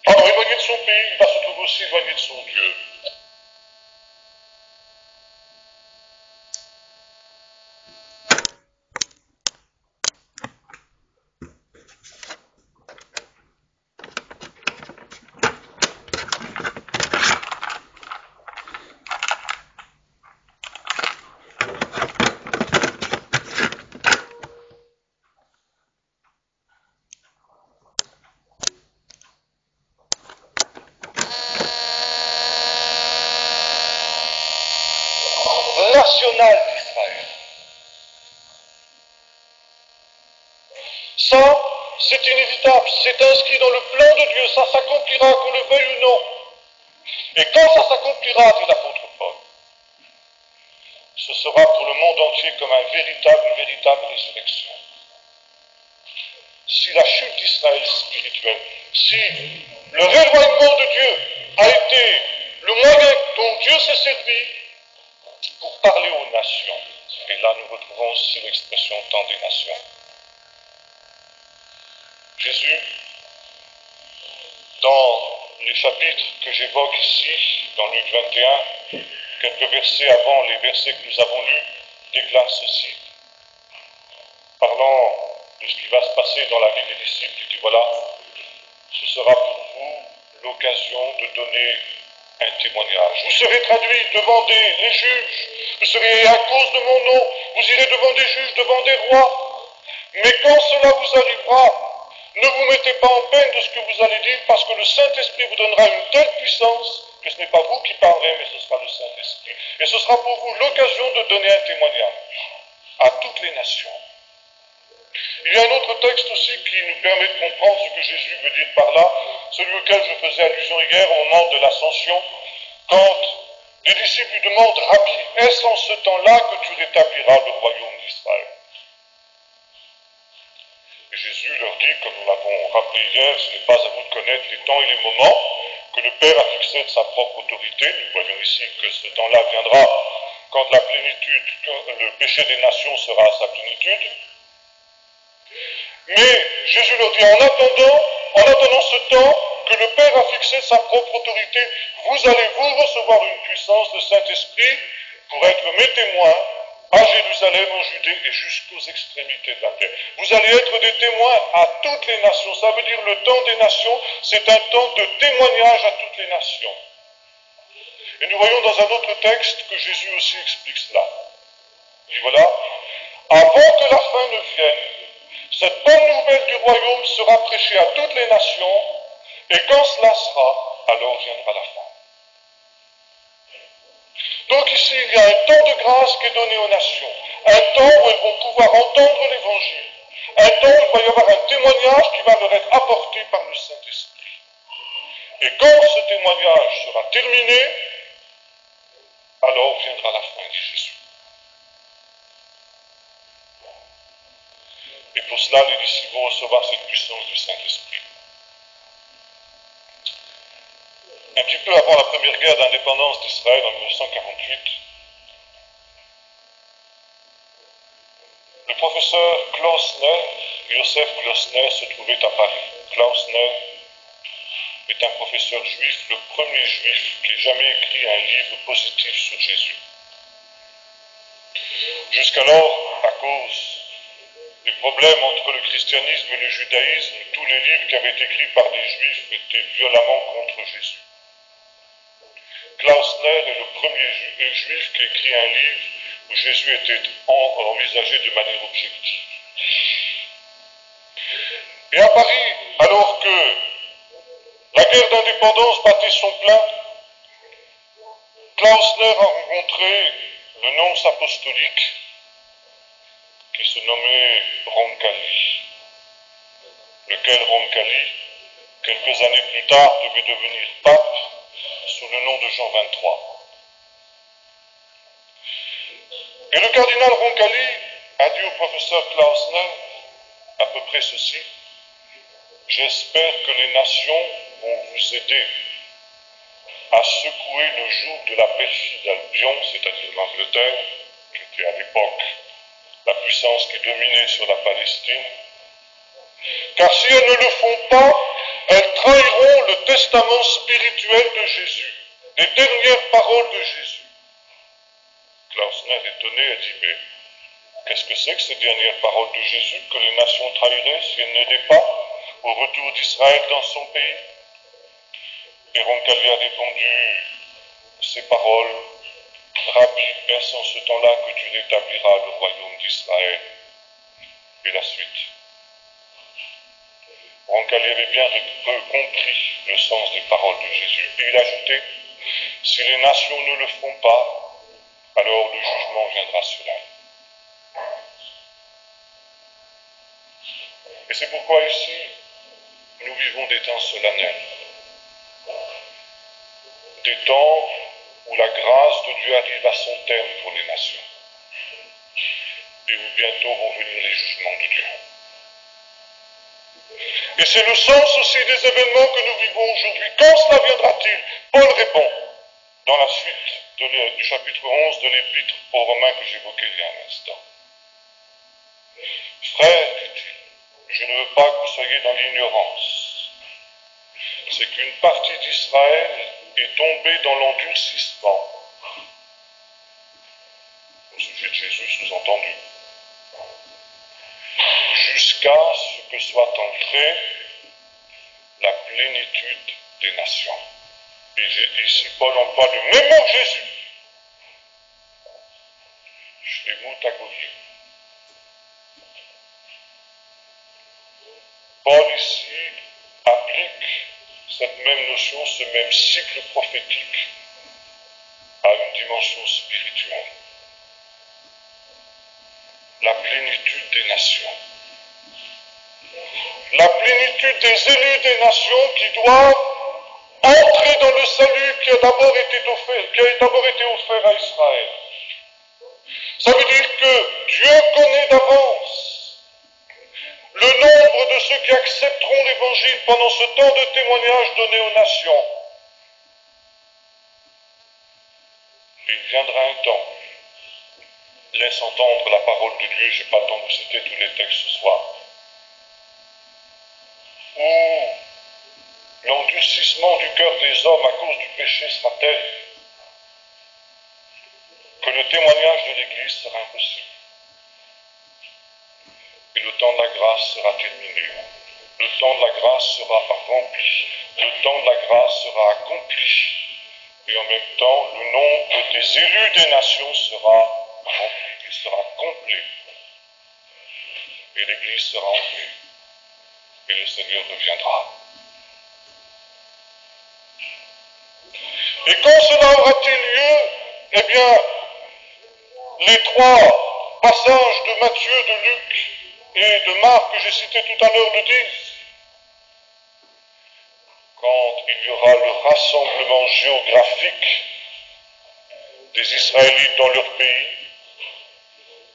éloigné de son pays, il va se trouver aussi éloigné de son Dieu. National d'Israël. Ça, c'est inévitable, c'est inscrit dans le plan de Dieu, ça s'accomplira qu'on le veuille ou non. Et quand ça s'accomplira, dit l'apôtre Paul, ce sera pour le monde entier comme une véritable résurrection. Si la chute d'Israël spirituelle, si le rééloignement de Dieu a été le moyen dont Dieu s'est servi pour parler aux nations, et là nous retrouvons aussi l'expression temps des nations. Jésus, dans les chapitres que j'évoque ici, dans Luc 21, quelques versets avant les versets que nous avons lus, déclare ceci, parlant de ce qui va se passer dans la vie des disciples, il dit voilà, ce sera pour vous l'occasion de donner un témoignage. Vous serez traduits devant les juges, vous serez à cause de mon nom, vous irez devant des juges, devant des rois. Mais quand cela vous arrivera, ne vous mettez pas en peine de ce que vous allez dire, parce que le Saint-Esprit vous donnera une telle puissance que ce n'est pas vous qui parlerez, mais ce sera le Saint-Esprit. Et ce sera pour vous l'occasion de donner un témoignage à toutes les nations. Il y a un autre texte aussi qui nous permet de comprendre ce que Jésus veut dire par là, celui auquel je faisais allusion hier au moment de l'Ascension, quand les disciples lui demandent, Rabbi, est-ce en ce temps-là que tu rétabliras le royaume d'Israël? Et Jésus leur dit, comme nous l'avons rappelé hier, ce n'est pas à vous de connaître les temps et les moments que le Père a fixés de sa propre autorité. Nous voyons ici que ce temps-là viendra quand la plénitude, quand le péché des nations sera à sa plénitude. Mais Jésus leur dit, en attendant ce temps que le Père a fixé de sa propre autorité, vous allez vous recevoir une puissance de Saint-Esprit pour être mes témoins à Jérusalem, en Judée et jusqu'aux extrémités de la terre. Vous allez être des témoins à toutes les nations. Ça veut dire le temps des nations, c'est un temps de témoignage à toutes les nations. Et nous voyons dans un autre texte que Jésus aussi explique cela. Il dit voilà, avant que la fin ne vienne, cette bonne nouvelle du royaume sera prêchée à toutes les nations, et quand cela sera, alors viendra la fin. Donc ici, il y a un temps de grâce qui est donné aux nations, un temps où elles vont pouvoir entendre l'Évangile, un temps où il va y avoir un témoignage qui va leur être apporté par le Saint-Esprit. Et quand ce témoignage sera terminé, alors viendra la fin, dit Jésus. Et pour cela, les disciples vont recevoir cette puissance du Saint-Esprit. Un petit peu avant la première guerre d'indépendance d'Israël en 1948, le professeur Klausner, Joseph Klausner, se trouvait à Paris. Klausner est un professeur juif, le premier juif qui ait jamais écrit un livre positif sur Jésus. Jusqu'alors, à cause des problèmes entre le christianisme et le judaïsme, tous les livres qui avaient été écrits par des juifs étaient violemment contre Jésus. Klausner est le premier juif qui a écrit un livre où Jésus était envisagé de manière objective. Et à Paris, alors que la guerre d'indépendance battait son plein, Klausner a rencontré le nonce apostolique qui se nommait Roncalli, lequel Roncalli, quelques années plus tard, devait devenir pape sous le nom de Jean XXIII. Et le cardinal Roncalli a dit au professeur Klausner à peu près ceci: j'espère que les nations vont vous aider à secouer le joug de la perfide Albion, c'est-à-dire l'Angleterre, qui était à l'époque la puissance qui dominait sur la Palestine. Car si elles ne le font pas, elles trahiront le testament spirituel de Jésus, les dernières paroles de Jésus. Klausner, étonné, a dit, mais qu'est-ce que c'est que ces dernières paroles de Jésus que les nations trahiraient si elles n'aidaient pas au retour d'Israël dans son pays? Et Roncalli a répondu ces paroles: Rabbi, est-ce en ce temps-là que tu rétabliras le royaume d'Israël? Et la suite. Roncalli avait bien compris le sens des paroles de Jésus. Et il ajoutait: si les nations ne le font pas, alors le jugement viendra sur elles. Et c'est pourquoi ici, nous vivons des temps solennels, des temps où la grâce de Dieu arrive à son terme pour les nations, et où bientôt vont venir les jugements de Dieu. Et c'est le sens aussi des événements que nous vivons aujourd'hui. Quand cela viendra-t-il? Paul répond, dans la suite du chapitre 11 de l'Épître aux Romains que j'évoquais il y a un instant. Frères, dit-il, je ne veux pas que vous soyez dans l'ignorance. C'est qu'une partie d'Israël est tombée dans l'endurcissement. Au sujet de Jésus, sous-entendu. Jusqu'à ce que soit entrée la plénitude des nations. Et ici, Paul emploie le même mot que Jésus. Je les moute à Gaulier. Paul ici applique cette même notion, ce même cycle prophétique à une dimension spirituelle. La plénitude des nations. La plénitude des élus des nations qui doivent entrer dans le salut qui a d'abord été offert à Israël. Ça veut dire que Dieu connaît d'avance le nombre de ceux qui accepteront l'Évangile pendant ce temps de témoignage donné aux nations. Et il viendra un temps, laisse entendre la parole de Dieu, je n'ai pas le temps de citer tous les textes ce soir, où l'endurcissement du cœur des hommes à cause du péché sera tel que le témoignage de l'Église sera impossible. Et le temps de la grâce sera terminé. Le temps de la grâce sera rempli. Le temps de la grâce sera accompli. Et en même temps, le nombre des élus des nations sera rempli. Il sera complet. Et l'Église sera enlevée. Et le Seigneur reviendra. Et quand cela aura-t-il lieu, eh bien, les trois passages de Matthieu, de Luc et de Marc que j'ai cités tout à l'heure le disent. Quand il y aura le rassemblement géographique des Israélites dans leur pays,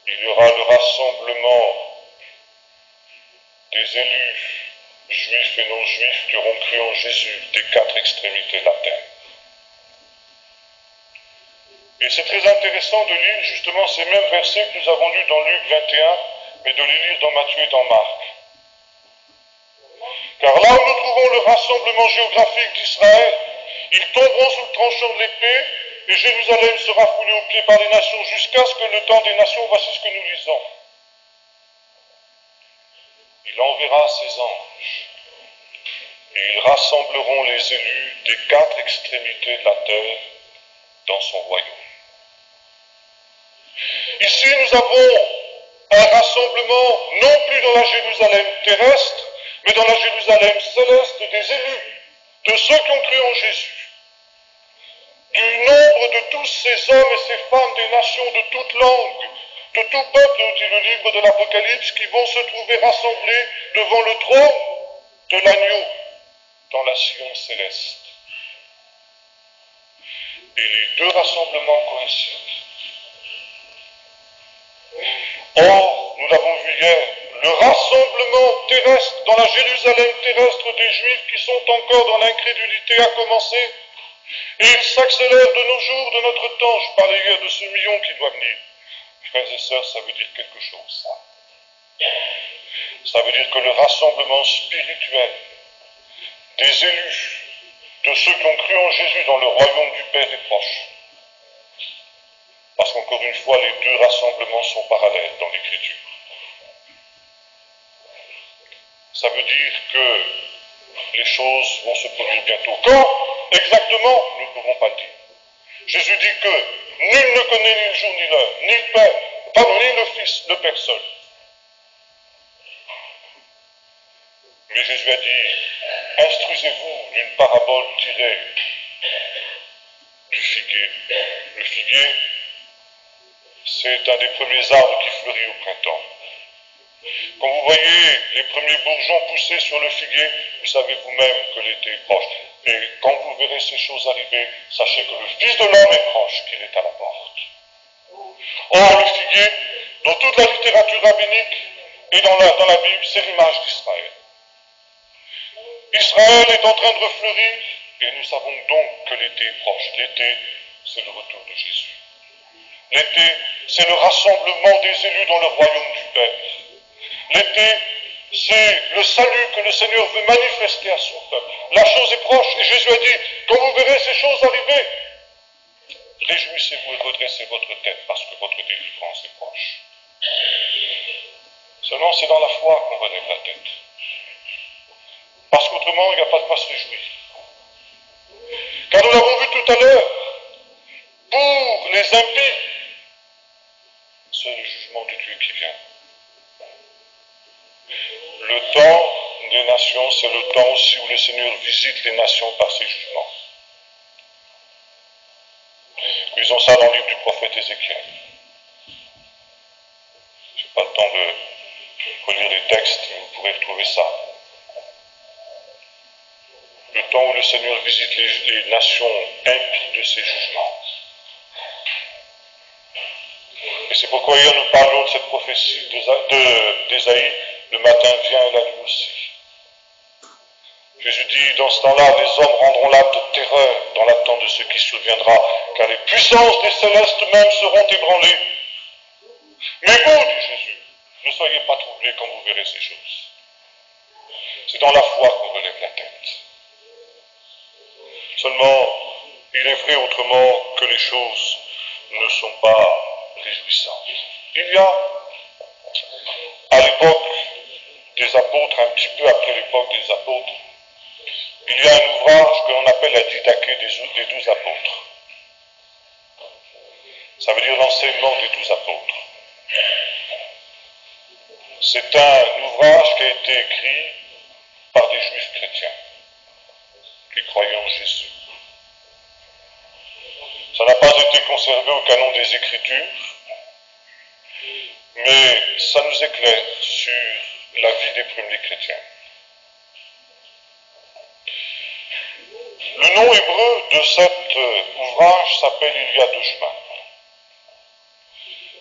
il y aura le rassemblement des élus juifs et non juifs qui auront cru en Jésus des quatre extrémités de la terre. Et c'est très intéressant de lire justement ces mêmes versets que nous avons lus dans Luc 21, mais de les lire dans Matthieu et dans Marc. Car là où nous trouvons le rassemblement géographique d'Israël, ils tomberont sous le tranchant de l'épée, et Jérusalem sera foulée aux pieds par les nations jusqu'à ce que le temps des nations, voici ce que nous lisons. Il enverra ses anges, et ils rassembleront les élus des quatre extrémités de la terre dans son royaume. Ici, nous avons un rassemblement non plus dans la Jérusalem terrestre, mais dans la Jérusalem céleste des élus, de ceux qui ont cru en Jésus. Du nombre de tous ces hommes et ces femmes des nations de toute langue, de tout peuple, dit le livre de l'Apocalypse, qui vont se trouver rassemblés devant le trône de l'agneau dans la Sion céleste. Et les deux rassemblements coïncident. Or, nous l'avons vu hier, le rassemblement terrestre dans la Jérusalem terrestre des Juifs qui sont encore dans l'incrédulité a commencé, et il s'accélère de nos jours, de notre temps. Je parlais hier de ce million qui doit venir. Frères et sœurs, ça veut dire quelque chose, ça. Ça veut dire que le rassemblement spirituel des élus, de ceux qui ont cru en Jésus dans le royaume du Père est proche. Parce qu'encore une fois, les deux rassemblements sont parallèles dans l'Écriture. Ça veut dire que les choses vont se produire bientôt. Quand exactement, nous ne pouvons pas le dire. Jésus dit que nul ne connaît ni le jour ni l'heure, ni le Père, pardon, ni le Fils, le Père seul. Mais Jésus a dit, instruisez-vous d'une parabole tirée du figuier. Le figuier, c'est un des premiers arbres qui fleurit au printemps. Quand vous voyez les premiers bourgeons pousser sur le figuier, vous savez vous-même que l'été est proche. Et quand vous verrez ces choses arriver, sachez que le Fils de l'homme est proche, qu'il est à la porte. Or, le figuier, dans toute la littérature rabbinique et dans la Bible, c'est l'image d'Israël. Israël est en train de refleurir, et nous savons donc que l'été est proche. L'été, c'est le retour de Jésus. L'été, c'est le rassemblement des élus dans le royaume du Père. L'été, c'est le salut que le Seigneur veut manifester à son peuple. La chose est proche, et Jésus a dit, quand vous verrez ces choses arriver, réjouissez-vous et redressez votre tête, parce que votre délivrance est proche. Seulement, c'est dans la foi qu'on relève la tête. Parce qu'autrement, il n'y a pas de quoi se réjouir. Car nous l'avons vu tout à l'heure, pour les impies, c'est le jugement de Dieu qui vient. Le temps des nations, c'est le temps aussi où le Seigneur visite les nations par ses jugements. Lisons ça dans le livre du prophète Ézéchiel. Je n'ai pas le temps de relire les textes, mais vous pourrez retrouver ça. Le temps où le Seigneur visite les nations impies de ses jugements. Et c'est pourquoi hier nous parlions de cette prophétie d'Ésaïe, le matin vient et la nuit aussi. Jésus dit, dans ce temps-là, les hommes rendront l'âme de terreur dans l'attente de ce qui surviendra, car les puissances des célestes même seront ébranlées. Mais vous, dit Jésus, ne soyez pas troublés quand vous verrez ces choses. C'est dans la foi qu'on relève la tête. Seulement, il est vrai autrement que les choses ne sont pas réjouissantes. Il y a, à l'époque des apôtres, un petit peu après l'époque des apôtres, il y a un ouvrage que l'on appelle la Didaché des 12 apôtres. Ça veut dire l'enseignement des 12 apôtres. C'est un ouvrage qui a été écrit par des juifs chrétiens qui croyaient en Jésus. Ça n'a pas été conservé au canon des Écritures, mais ça nous éclaire sur la vie des premiers chrétiens. Le nom hébreu de cet ouvrage s'appelle « Il y a deux chemins ».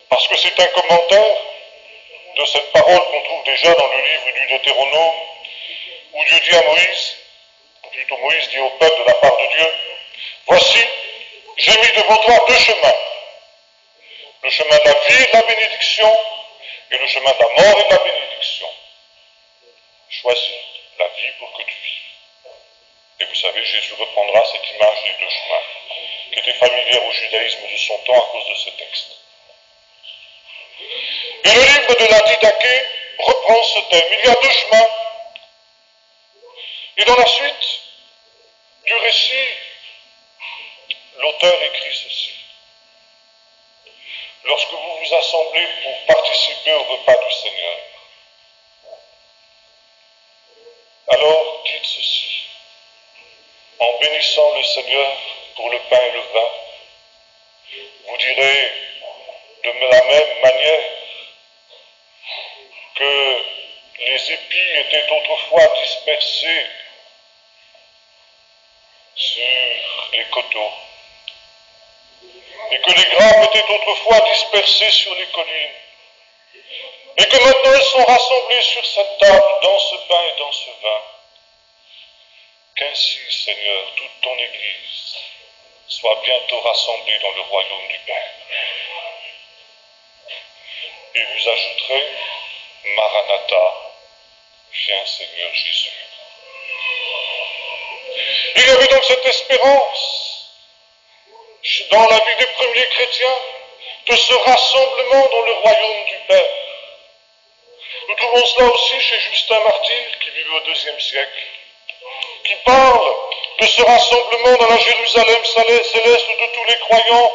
Parce que c'est un commentaire de cette parole qu'on trouve déjà dans le livre du Deutéronome, où Dieu dit à Moïse, ou plutôt Moïse dit au peuple de la part de Dieu, « Voici, j'ai mis devant toi deux chemins, le chemin de la vie et de la bénédiction, et le chemin de la mort et de la bénédiction. Choisis la vie pour que tu vives. » Et vous savez, Jésus reprendra cette image des deux chemins, qui était familière au judaïsme de son temps à cause de ce texte. Et le livre de la Didaché reprend ce thème. Il y a deux chemins. Et dans la suite du récit, l'auteur écrit ceci. Lorsque vous vous assemblez pour participer au repas du Seigneur, alors dites ceci. En bénissant le Seigneur pour le pain et le vin, vous direz de la même manière que les épis étaient autrefois dispersés sur les coteaux et que les grappes étaient autrefois dispersées sur les collines et que maintenant elles sont rassemblées sur cette table dans ce pain et dans ce vin. Qu'ainsi, Seigneur, toute ton Église soit bientôt rassemblée dans le royaume du Père. Et vous ajouterez, Maranatha, viens Seigneur Jésus. Il y avait donc cette espérance dans la vie des premiers chrétiens de ce rassemblement dans le royaume du Père. Nous trouvons cela aussi chez Justin Martyr, qui vivait au IIe siècle, qui parle de ce rassemblement dans la Jérusalem céleste de tous les croyants,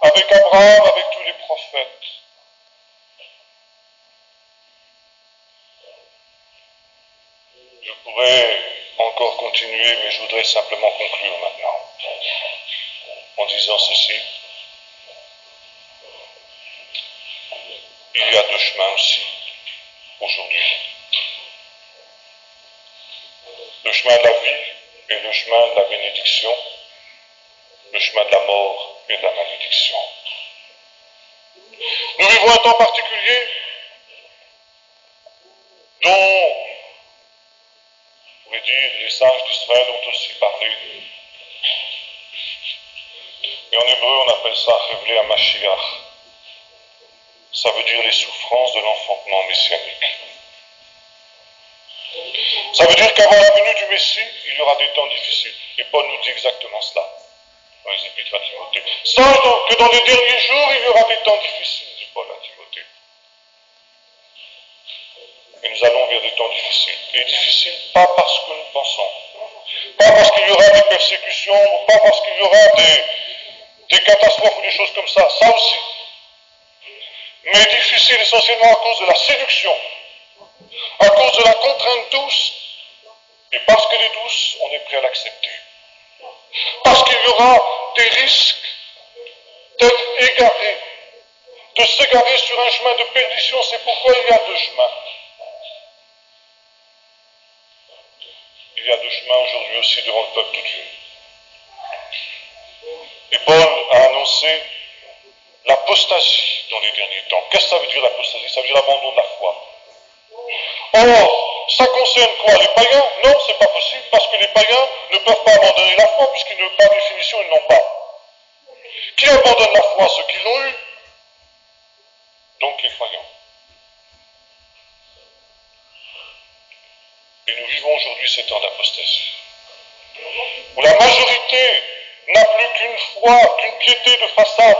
avec Abraham, avec tous les prophètes. Je pourrais encore continuer, mais je voudrais simplement conclure maintenant, en disant ceci. Il y a deux chemins aussi, chemin de la vie et le chemin de la bénédiction, le chemin de la mort et de la malédiction. Nous vivons un temps particulier dont, on pourrait dire, les sages d'Israël ont aussi parlé. Et en hébreu, on appelle ça Révélé à Mashiach. Ça veut dire les souffrances de l'enfantement messianique. Ça veut dire qu'avant la venue du Messie, il y aura des temps difficiles. Et Paul nous dit exactement cela dans les Épîtres à Timothée. Sache donc que dans les derniers jours, il y aura des temps difficiles, dit Paul à Timothée. Et nous allons vers des temps difficiles. Et difficiles, pas parce que nous pensons, pas parce qu'il y aura des persécutions, pas parce qu'il y aura des catastrophes ou des choses comme ça aussi. Mais difficiles essentiellement à cause de la séduction, à cause de la contrainte douce, et parce qu'elle est douce, on est prêt à l'accepter. Parce qu'il y aura des risques d'être égaré, de s'égarer sur un chemin de perdition. C'est pourquoi il y a deux chemins. Il y a deux chemins aujourd'hui aussi devant le peuple de Dieu. Et Paul a annoncé l'apostasie dans les derniers temps. Qu'est-ce que ça veut dire l'apostasie? Ça veut dire l'abandon de la foi. Or, ça concerne quoi? Les païens? Non, c'est pas possible, parce que les païens ne peuvent pas abandonner la foi, puisqu'ils, par définition, ils n'ont pas. Qui abandonne la foi? Ceux qui l'ont eu. Donc les croyants. Et nous vivons aujourd'hui ces temps d'apostasie, où la majorité n'a plus qu'une foi, qu'une piété de façade.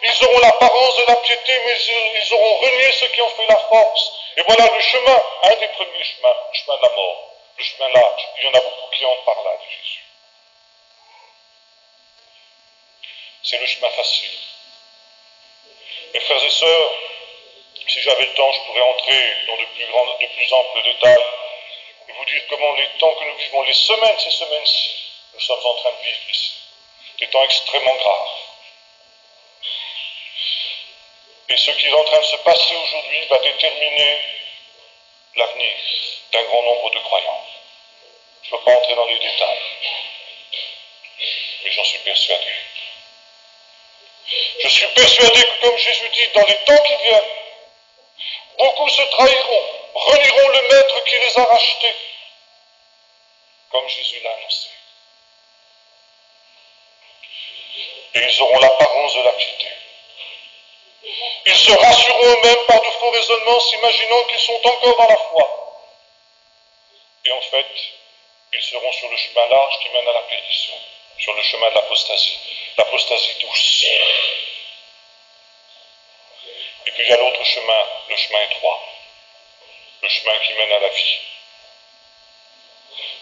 Ils auront l'apparence de la piété, mais ils auront renié ce qui en fait la force. Et voilà le chemin, un des premiers chemins, le chemin de la mort, le chemin large. Il y en a beaucoup qui entrent par là, dit Jésus. C'est le chemin facile. Mes frères et sœurs, si j'avais le temps, je pourrais entrer dans de plus amples détails et vous dire comment les temps que nous vivons, ces semaines-ci, nous sommes en train de vivre ici. Des temps extrêmement graves. Et ce qui est en train de se passer aujourd'hui va déterminer l'avenir d'un grand nombre de croyants. Je ne peux pas entrer dans les détails, mais j'en suis persuadé. Je suis persuadé que, comme Jésus dit, dans les temps qui viennent, beaucoup se trahiront, renieront le maître qui les a rachetés, comme Jésus l'a annoncé. Et ils auront l'apparence de la piété. Ils se rassureront eux-mêmes par de faux raisonnements, s'imaginant qu'ils sont encore dans la foi. Et en fait, ils seront sur le chemin large qui mène à la perdition, sur le chemin de l'apostasie douce. Et puis il y a l'autre chemin, le chemin étroit, le chemin qui mène à la vie.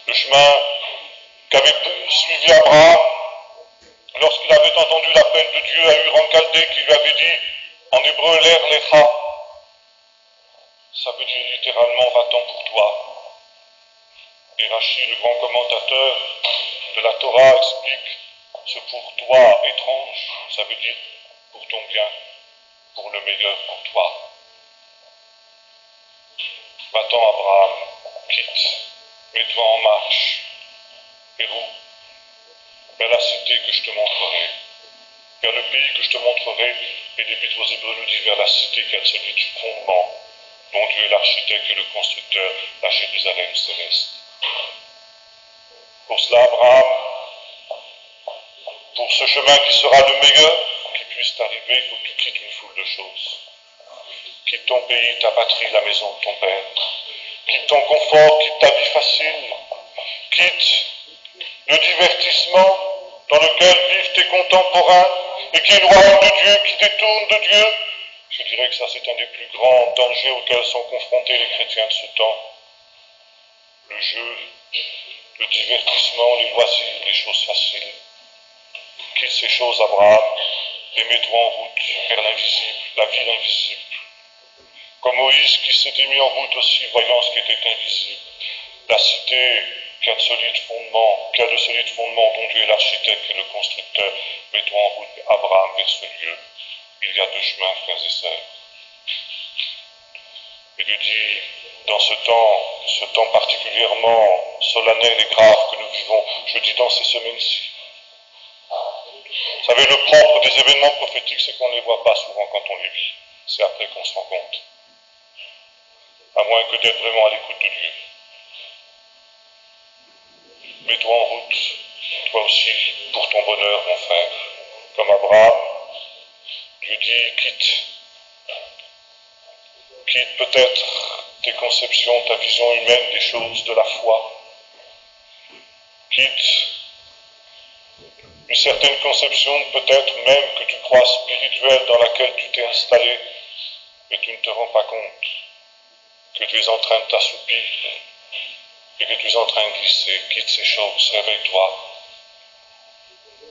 Le chemin qu'avait suivi Abraham lorsqu'il avait entendu l'appel de Dieu à Ur en Chaldée, qui lui avait dit en hébreu l'er lecha. Ça veut dire littéralement va-t'en pour toi. Et Rachi, le grand commentateur de la Torah, explique ce pour toi étrange, ça veut dire pour ton bien, pour le meilleur pour toi. Va-t'en Abraham, quitte, mets-toi en marche, vers où? Vers la cité que je te montrerai, vers le pays que je te montrerai, et l'Épître aux Hébreux nous dit vers la cité qui a celui du fondement, dont Dieu est l'architecte et le constructeur, la Jérusalem céleste. Pour cela, Abraham, pour ce chemin qui sera le meilleur qui puisse t'arriver, il faut que tu quittes une foule de choses. Quitte ton pays, ta patrie, la maison de ton père. Quitte ton confort, quitte ta vie facile. Quitte le divertissement dans lequel vivent tes contemporains et qui éloignent de Dieu, qui détournent de Dieu. Je dirais que ça, c'est un des plus grands dangers auxquels sont confrontés les chrétiens de ce temps. Le jeu, le divertissement, les loisirs, les choses faciles. Quitte ces choses, Abraham, et mets-toi en route vers l'invisible, la ville invisible. Comme Moïse qui s'était mis en route aussi, voyant ce qui était invisible. La cité qui a de solides fondements, dont Dieu est l'architecte et le constructeur. Mets-toi en route, Abraham, vers ce lieu. Il y a deux chemins, frères et sœurs. Et Dieu dit, dans ce temps particulièrement solennel et grave que nous vivons, je dis dans ces semaines-ci. Vous savez, le propre des événements prophétiques, c'est qu'on ne les voit pas souvent quand on les vit. C'est après qu'on se rend compte. À moins que d'être vraiment à l'écoute de Dieu. Mets-toi en route, toi aussi, pour ton bonheur, mon frère. Comme Abraham, Dieu dit, quitte peut-être tes conceptions, ta vision humaine des choses, de la foi. Quitte une certaine conception, peut-être même que tu crois spirituelle, dans laquelle tu t'es installé, et tu ne te rends pas compte que tu es en train de t'assoupir et que tu es en train de glisser. Quitte ces choses, réveille-toi.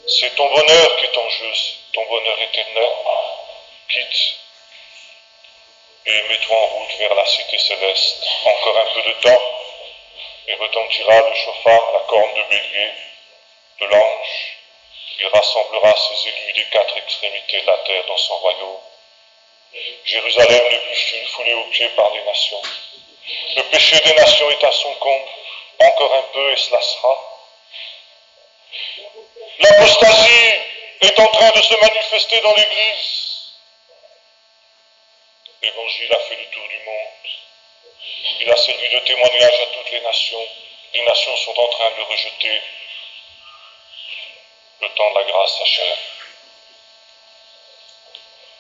C'est ton bonheur qui est en jeu, ton bonheur éternel. Quitte et mets-toi en route vers la cité céleste. Encore un peu de temps, et retentira le chauffard, la corne de bélier de l'ange. Il rassemblera ses élus des quatre extrémités de la terre dans son royaume. Jérusalem n'est plus foulée aux pieds par les nations. Le péché des nations est à son comble. Encore un peu et cela sera. L'apostasie est en train de se manifester dans l'Église. L'Évangile a fait le tour du monde. Il a servi de témoignage à toutes les nations. Les nations sont en train de le rejeter. Le temps de la grâce s'achève.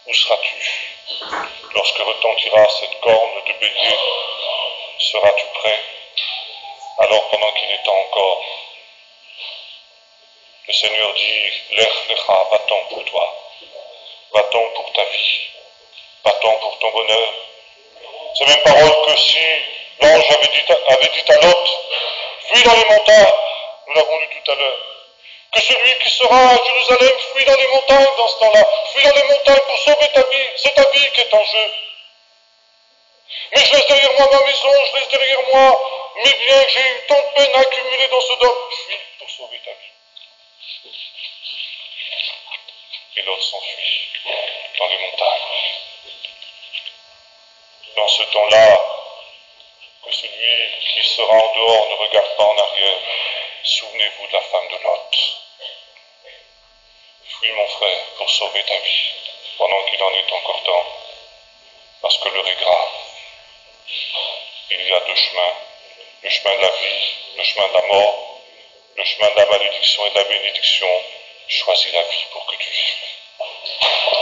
Où seras-tu lorsque retentira cette corne de bélier? Seras-tu prêt? Alors pendant qu'il est temps encore, le Seigneur dit, Lech lecha, va-t'en pour toi, va-t'en pour ta vie, va-t'en pour ton bonheur. Ces mêmes paroles que si l'ange avait dit à Lot, fuis dans les montagnes, nous l'avons lu tout à l'heure. Que celui qui sera à Jérusalem fuit dans les montagnes dans ce temps-là, fuis dans les montagnes pour sauver ta vie, c'est ta vie qui est en jeu. Mais je laisse derrière moi ma maison, je laisse derrière moi mes biens que j'ai eu tant de peine à accumuler dans ce dôme. Fuis pour sauver ta vie. Et l'autre s'enfuit dans les montagnes. Dans ce temps-là, que celui qui sera en dehors ne regarde pas en arrière. Souvenez-vous de la femme de Lot. Fuis mon frère pour sauver ta vie, pendant qu'il en est encore temps, parce que l'heure est grave. Il y a deux chemins, le chemin de la vie, le chemin de la mort, le chemin de la malédiction et de la bénédiction. Choisis la vie pour que tu vives.